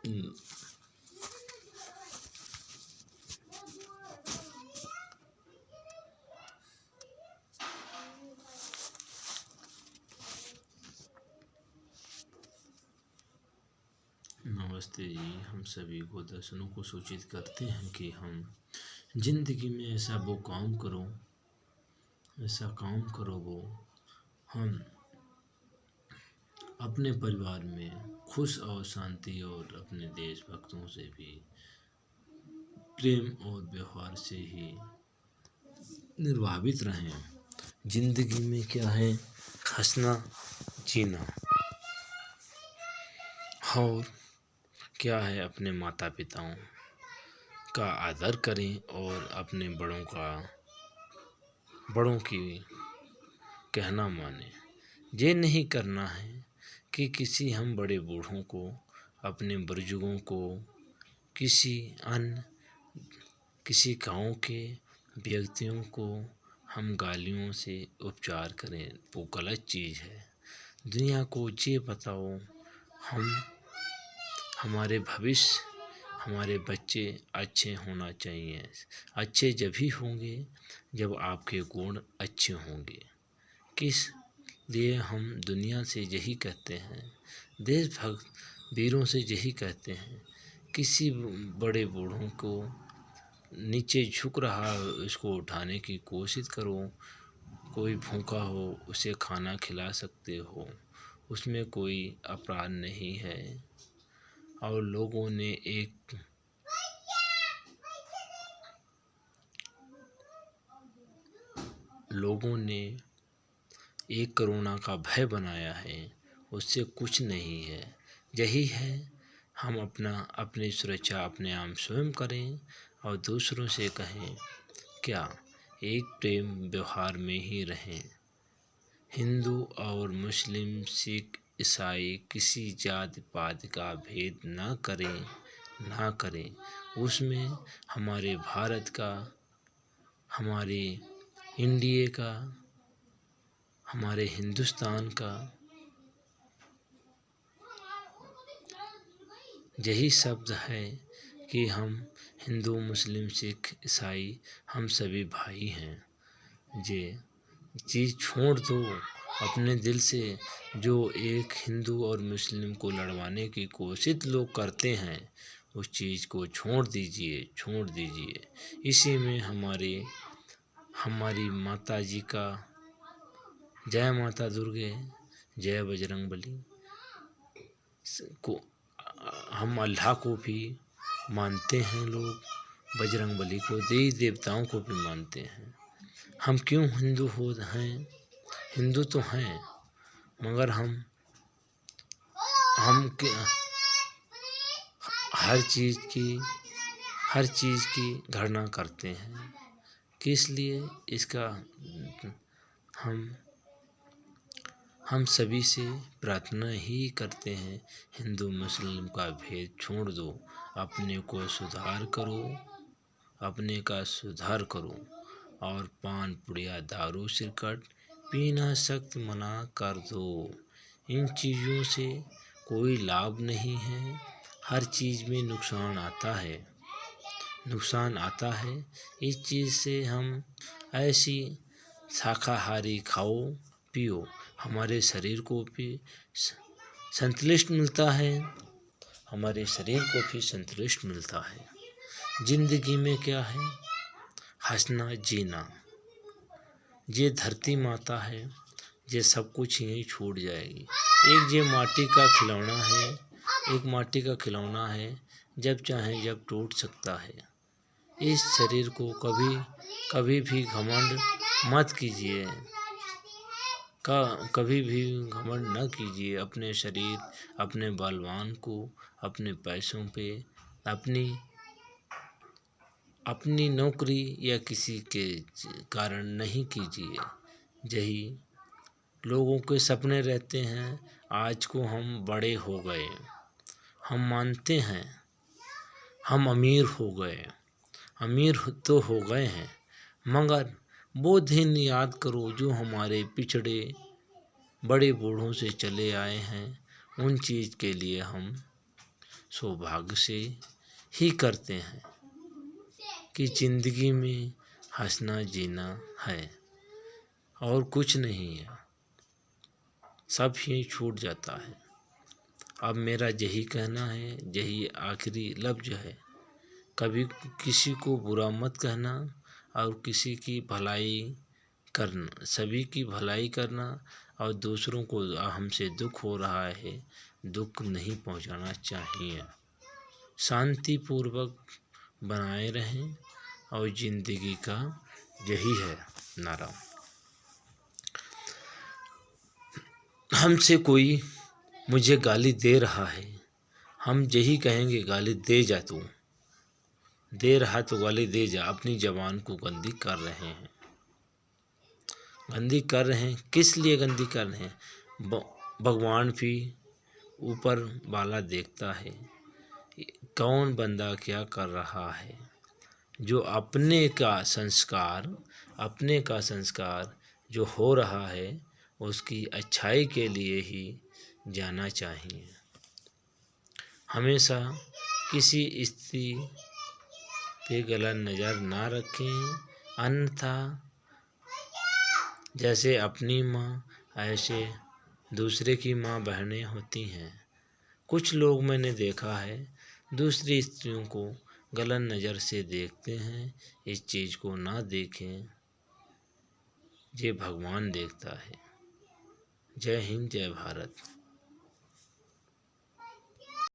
न- नमस्ते जी। हम सभी को दर्शनों को सूचित करते हैं कि हम जिंदगी में ऐसा वो काम करो, ऐसा काम करो वो हम अपने परिवार में खुश और शांति और अपने देशभक्तों से भी प्रेम और व्यवहार से ही निर्भावित रहें। जिंदगी में क्या है, हंसना जीना, और क्या है, अपने माता पिताओं का आदर करें और अपने बड़ों की कहना माने। ये नहीं करना है कि किसी हम बड़े बूढ़ों को, अपने बुजुर्गों को, किसी गांव के व्यक्तियों को हम गालियों से उपचार करें, वो गलत चीज़ है। दुनिया को ये बताओ, हमारे भविष्य, हमारे बच्चे अच्छे होना चाहिए। अच्छे जब ही होंगे जब आपके गुण अच्छे होंगे। किस लिए हम दुनिया से यही कहते हैं, देशभक्त वीरों से यही कहते हैं, किसी बड़े बूढ़ों को नीचे झुक रहा है उसको उठाने की कोशिश करो। कोई भूखा हो उसे खाना खिला सकते हो, उसमें कोई अपराध नहीं है। और लोगों ने एक कोरोना का भय बनाया है, उससे कुछ नहीं है। यही है, हम अपनी सुरक्षा अपने आप स्वयं करें और दूसरों से कहें क्या, एक प्रेम व्यवहार में ही रहें। हिंदू और मुस्लिम, सिख, ईसाई किसी जाति पात का भेद ना करें। उसमें हमारे भारत का, हमारे इंडिया का, हमारे हिंदुस्तान का यही शब्द है कि हम हिंदू, मुस्लिम, सिख, ईसाई हम सभी भाई हैं। ये चीज़ छोड़ दो अपने दिल से। जो एक हिंदू और मुस्लिम को लड़वाने की कोशिश लोग करते हैं, उस चीज़ को छोड़ दीजिए। इसी में हमारी माता जी का जय माता दुर्गे, जय बजरंगबली को, हम अल्लाह को भी मानते हैं लोग, बजरंगबली को, देवी देवताओं को भी मानते हैं। हम क्यों हिंदू हैं? हिंदू तो हैं, मगर हम हर चीज़ की घृणा करते हैं। किस लिए? इसका हम सभी से प्रार्थना ही करते हैं, हिंदू मुस्लिम का भेद छोड़ दो, अपने का सुधार करो और पान पुड़िया दारू सिरकट पीना सख्त मना कर दो। इन चीज़ों से कोई लाभ नहीं है, हर चीज़ में नुकसान आता है। इस चीज़ से हम ऐसी शाकाहारी खाओ पियो, हमारे शरीर को भी संतुलित मिलता है, जिंदगी में क्या है, हंसना जीना। ये धरती माता है, ये सब कुछ यहीं छूट जाएगी। ये माटी का खिलौना है, जब चाहे जब टूट सकता है। इस शरीर को कभी भी घमंड मत कीजिए, कभी भी घमंड न कीजिए अपने शरीर, अपने बलवान को, अपने पैसों पे, अपनी नौकरी या किसी के कारण नहीं कीजिए। यही लोगों के सपने रहते हैं। आज को हम बड़े हो गए, हम मानते हैं हम अमीर तो हो गए हैं, मगर वो दिन याद करो जो हमारे पिछड़े बड़े बूढ़ों से चले आए हैं। उन चीज़ के लिए हम सौभाग्य से ही करते हैं कि ज़िंदगी में हंसना जीना है और कुछ नहीं है, सब ही छूट जाता है। अब मेरा यही कहना है, यही आखिरी लफ्ज़ है, कभी किसी को बुरा मत कहना और किसी की भलाई करना, सभी की भलाई करना और दूसरों को हमसे दुख हो रहा है, दुख नहीं पहुंचाना चाहिए। शांतिपूर्वक बनाए रहें और ज़िंदगी का यही है नारा। हमसे कोई मुझे गाली दे रहा है, हम यही कहेंगे गाली दे जा, तू दे रहा तो गाली दे जा। अपनी ज़बान को गंदी कर रहे हैं, गंदी कर रहे हैं, किस लिए गंदी कर रहे हैं? भगवान भी ऊपर वाला देखता है कौन बंदा क्या कर रहा है। जो अपने का संस्कार जो हो रहा है उसकी अच्छाई के लिए ही जाना चाहिए। हमेशा किसी स्त्री पे गलत नज़र ना रखें, अन्यथा जैसे अपनी माँ ऐसे दूसरे की माँ बहनें होती हैं। कुछ लोग मैंने देखा है दूसरी स्त्रियों को गलत नज़र से देखते हैं, इस चीज़ को ना देखें, ये भगवान देखता है। जय हिंद, जय भारत।